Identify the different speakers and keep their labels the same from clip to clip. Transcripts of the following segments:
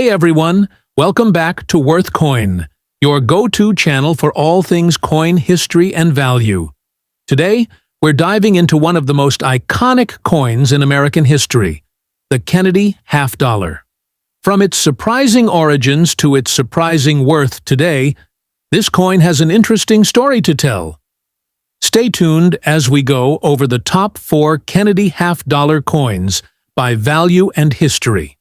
Speaker 1: Hey everyone, welcome back to Worth Coin, your go-to channel for all things coin history and value. Today, we're diving into one of the most iconic coins in American history, the Kennedy half dollar. From its surprising origins to its surprising worth today, this coin has an interesting story to tell. Stay tuned as we go over the top 4 Kennedy half dollar coins by value and history.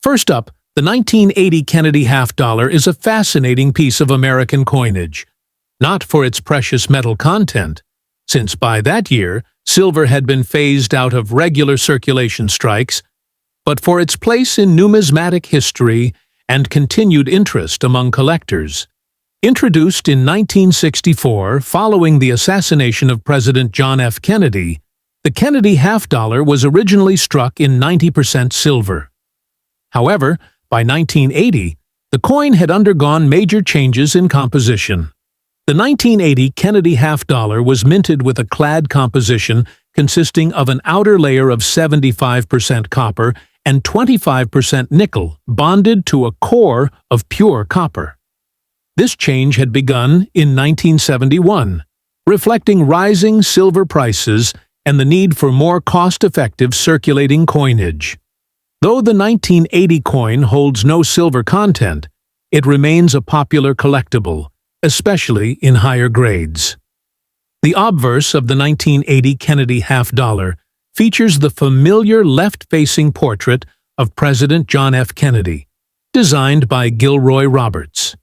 Speaker 1: First up, the 1980 Kennedy half dollar is a fascinating piece of American coinage, not for its precious metal content, since by that year silver had been phased out of regular circulation strikes, but for its place in numismatic history and continued interest among collectors. Introduced in 1964 following the assassination of President John F. Kennedy, the Kennedy half dollar was originally struck in 90% silver. However, by 1980, the coin had undergone major changes in composition. The 1980 Kennedy half dollar was minted with a clad composition consisting of an outer layer of 75% copper and 25% nickel bonded to a core of pure copper. This change had begun in 1971, reflecting rising silver prices and the need for more cost-effective circulating coinage. Though the 1980 coin holds no silver content, it remains a popular collectible, especially in higher grades. The obverse of the 1980 Kennedy half dollar features the familiar left-facing portrait of President John F. Kennedy, designed by Gilroy Roberts.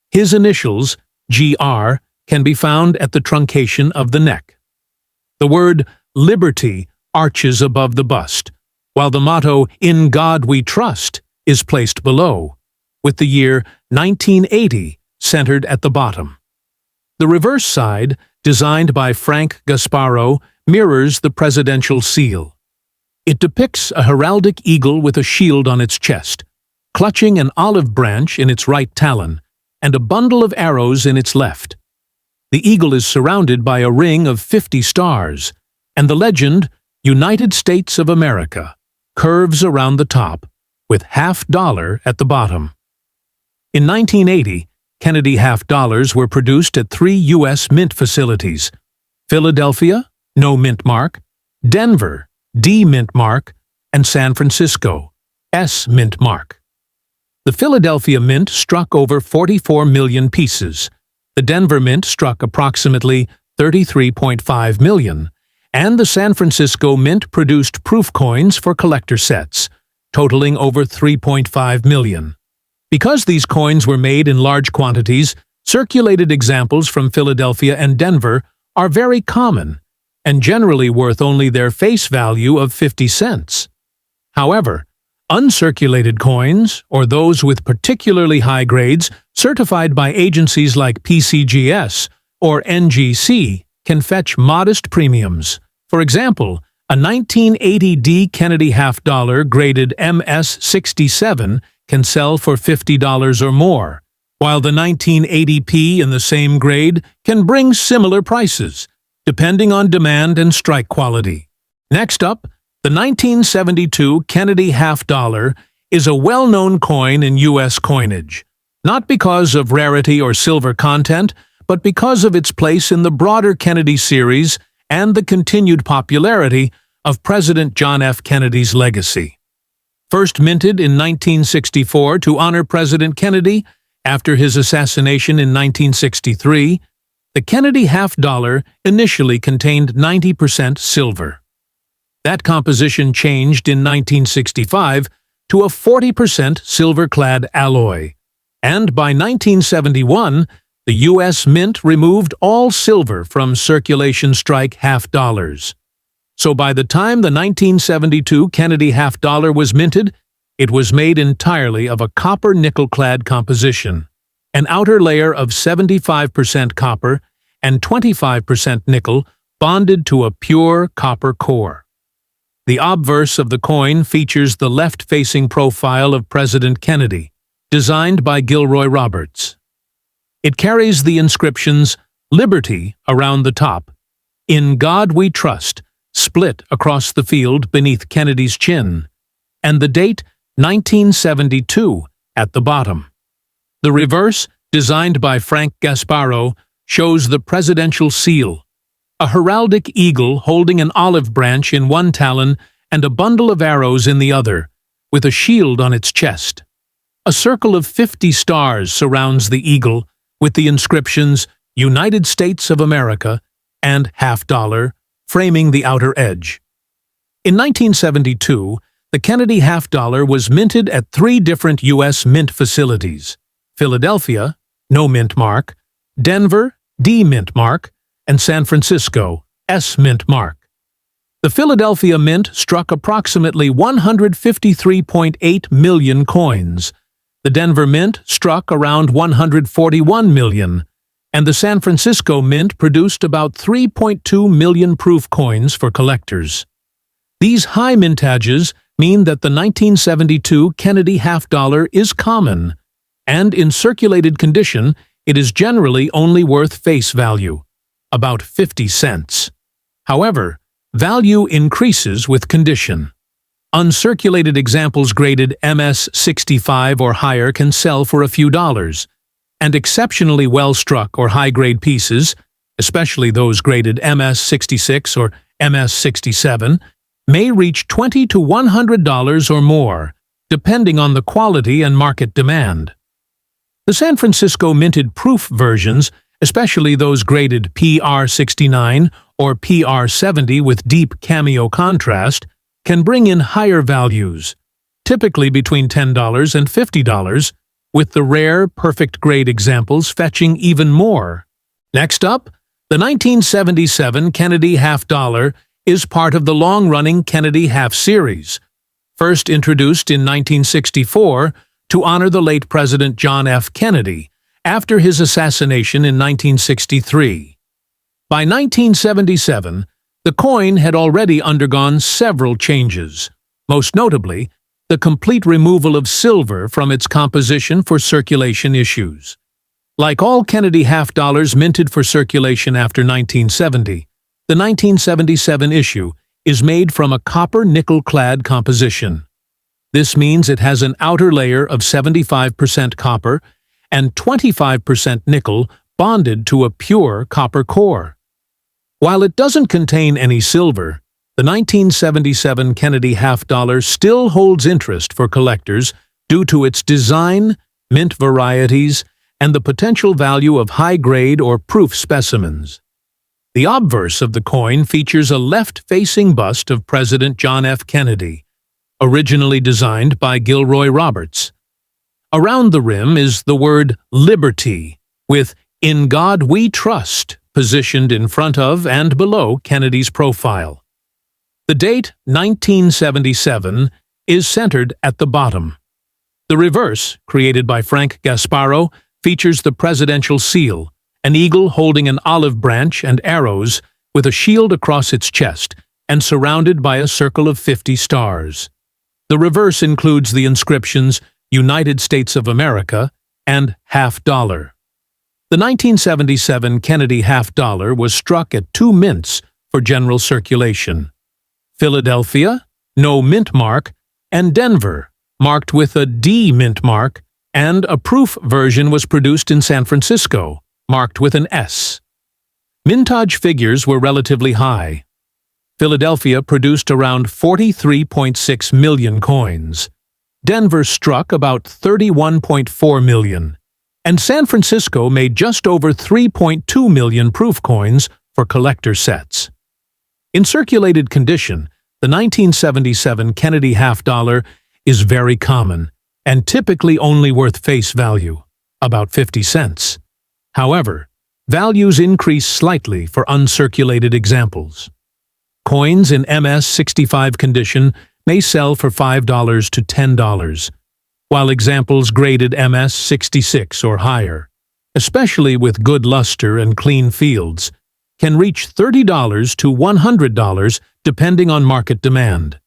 Speaker 1: His initials, GR, can be found at the truncation of the neck. The word Liberty arches above the bust, while the motto, "In God We Trust," is placed below, with the year 1980 centered at the bottom. The reverse side, designed by Frank Gasparo, mirrors the presidential seal. It depicts a heraldic eagle with a shield on its chest, clutching an olive branch in its right talon, and a bundle of arrows in its left. The eagle is surrounded by a ring of 50 stars, and the legend, United States of America, curves around the top, with half dollar at the bottom. In 1980, Kennedy half dollars were produced at 3 U.S. mint facilities: Philadelphia, no mint mark; Denver, D mint mark; and San Francisco, S mint mark. The Philadelphia mint struck over 44 million pieces, the Denver mint struck approximately 33.5 million, and the San Francisco Mint produced proof coins for collector sets, totaling over 3.5 million. Because these coins were made in large quantities, circulated examples from Philadelphia and Denver are very common and generally worth only their face value of 50 cents. However, uncirculated coins, or those with particularly high grades certified by agencies like PCGS or NGC, can fetch modest premiums. For example, a 1980D Kennedy half dollar graded MS67 can sell for $50 or more, while the 1980P in the same grade can bring similar prices, depending on demand and strike quality. Next up, the 1972 Kennedy half dollar is a well-known coin in U.S. coinage, not because of rarity or silver content, but because of its place in the broader Kennedy series and the continued popularity of President John F. Kennedy's legacy. First minted in 1964 to honor President Kennedy after his assassination in 1963, the Kennedy half dollar initially contained 90% silver. That composition changed in 1965 to a 40% silver-clad alloy, and by 1971, the U.S. Mint removed all silver from circulation strike half dollars. So by the time the 1972 Kennedy half dollar was minted, it was made entirely of a copper nickel-clad composition, an outer layer of 75% copper and 25% nickel bonded to a pure copper core. The obverse of the coin features the left-facing profile of President Kennedy, designed by Gilroy Roberts. It carries the inscriptions "Liberty" around the top, "In God We Trust" split across the field beneath Kennedy's chin, and the date 1972 at the bottom. The reverse, designed by Frank Gasparro, shows the presidential seal, a heraldic eagle holding an olive branch in one talon and a bundle of arrows in the other, with a shield on its chest. A circle of 50 stars surrounds the eagle, with the inscriptions United States of America and $50 framing the outer edge. In 1972, the Kennedy $50 was minted at 3 different U.S. mint facilities: Philadelphia, no mint mark; Denver, D mint mark; and San Francisco, S mint mark. The Philadelphia Mint struck approximately 153.8 million coins. The Denver Mint struck around 141 million, and the San Francisco Mint produced about 3.2 million proof coins for collectors. These high mintages mean that the 1972 Kennedy $50 is common, and in circulated condition, it is generally only worth face value, about 50 cents. However, value increases with condition. Uncirculated examples graded MS-65 or higher can sell for a few dollars, and exceptionally well-struck or high-grade pieces, especially those graded MS-66 or MS-67, may reach $20 to $100 or more, depending on the quality and market demand. The San Francisco minted proof versions, especially those graded PR69 or PR70 with deep cameo contrast, can bring in higher values, typically between $10 and $50, with the rare, perfect-grade examples fetching even more. Next up, the 1977 Kennedy $50 is part of the long-running Kennedy half series, first introduced in 1964 to honor the late President John F. Kennedy after his assassination in 1963. By 1977, the coin had already undergone several changes, most notably the complete removal of silver from its composition for circulation issues. Like all Kennedy $50 minted for circulation after 1970, the 1977 issue is made from a copper-nickel-clad composition. This means it has an outer layer of 75% copper and 25% nickel bonded to a pure copper core. While it doesn't contain any silver, the 1977 Kennedy $50 still holds interest for collectors due to its design, mint varieties, and the potential value of high-grade or proof specimens. The obverse of the coin features a left-facing bust of President John F. Kennedy, originally designed by Gilroy Roberts. Around the rim is the word Liberty, with "In God We Trust" positioned in front of and below Kennedy's profile. The date, 1977, is centered at the bottom. The reverse, created by Frank Gasparro, features the presidential seal, an eagle holding an olive branch and arrows, with a shield across its chest and surrounded by a circle of 50 stars. The reverse includes the inscriptions United States of America and $50. The 1977 Kennedy $50 was struck at 2 mints for general circulation: Philadelphia, no mint mark, and Denver, marked with a D mint mark, and a proof version was produced in San Francisco, marked with an S. Mintage figures were relatively high. Philadelphia produced around 43.6 million coins. Denver struck about 31.4 million, and San Francisco made just over 3.2 million proof coins for collector sets. In circulated condition, the 1977 Kennedy $50 is very common and typically only worth face value, about 50 cents. However, values increase slightly for uncirculated examples. Coins in MS-65 condition may sell for $5 to $10, while examples graded MS-66 or higher, especially with good luster and clean fields, can reach $30 to $100 depending on market demand.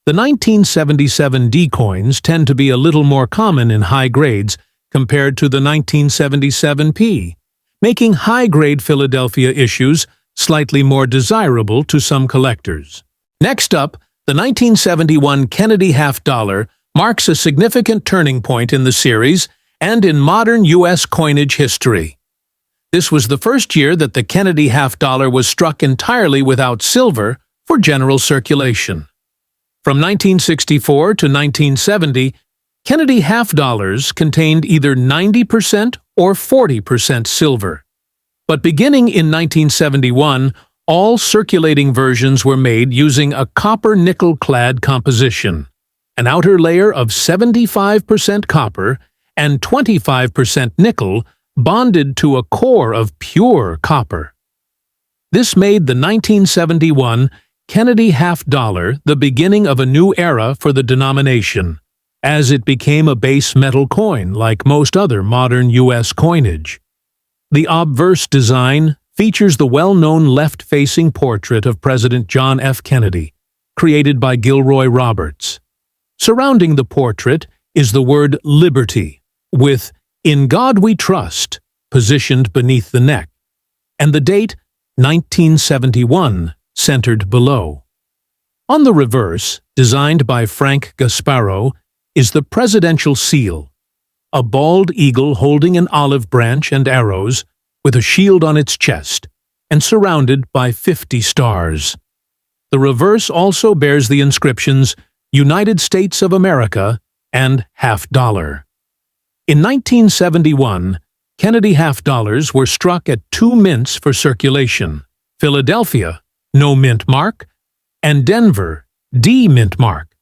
Speaker 1: The 1977 D coins tend to be a little more common in high grades compared to the 1977 P, making high-grade Philadelphia issues slightly more desirable to some collectors. Next up, the 1971 Kennedy $50 marks a significant turning point in the series and in modern U.S. coinage history. This was the first year that the Kennedy half-dollar was struck entirely without silver for general circulation. From 1964 to 1970, Kennedy half-dollars contained either 90% or 40% silver. But beginning in 1971, all circulating versions were made using a copper-nickel-clad composition, an outer layer of 75% copper and 25% nickel bonded to a core of pure copper. This made the 1971 Kennedy half-dollar the beginning of a new era for the denomination, as it became a base metal coin like most other modern U.S. coinage. The obverse design features the well-known left-facing portrait of President John F. Kennedy, created by Gilroy Roberts. Surrounding the portrait is the word liberty, with "In God We Trust" positioned beneath the neck, and the date 1971 centered below. On the reverse, designed by Frank Gasparo, is the presidential seal, a bald eagle holding an olive branch and arrows, with a shield on its chest, and surrounded by 50 stars. The reverse also bears the inscriptions United States of America and half-dollar. In 1971, Kennedy half-dollars were struck at 2 mints for circulation: Philadelphia, no mint mark, and Denver, D mint mark,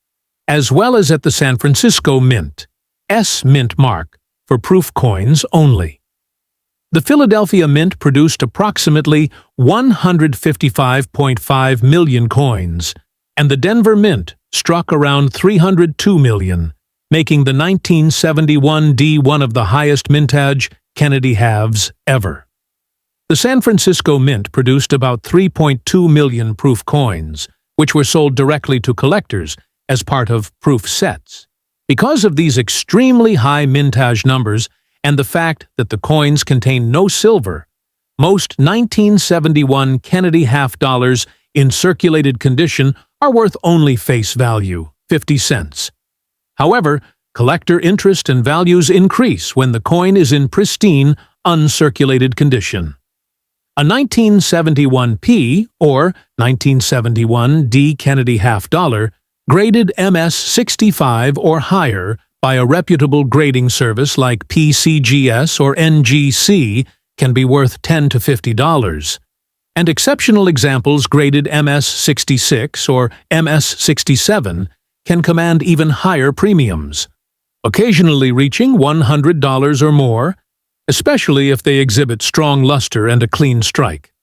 Speaker 1: as well as at the San Francisco Mint, S mint mark, for proof coins only. The Philadelphia Mint produced approximately 155.5 million coins, and the Denver Mint struck around 302 million, making the 1971 D one of the highest mintage Kennedy halves ever. The San Francisco Mint produced about 3.2 million proof coins, which were sold directly to collectors as part of proof sets. Because of these extremely high mintage numbers and the fact that the coins contain no silver, most 1971 Kennedy half-dollars in circulated condition are worth only face value, 50 cents. However, collector interest and values increase when the coin is in pristine, uncirculated condition. A 1971 P or 1971 D Kennedy half-dollar, graded MS-65 or higher by a reputable grading service like PCGS or NGC, can be worth $10 to $50, and exceptional examples graded MS-66 or MS-67 can command even higher premiums, occasionally reaching $100 or more, especially if they exhibit strong luster and a clean strike.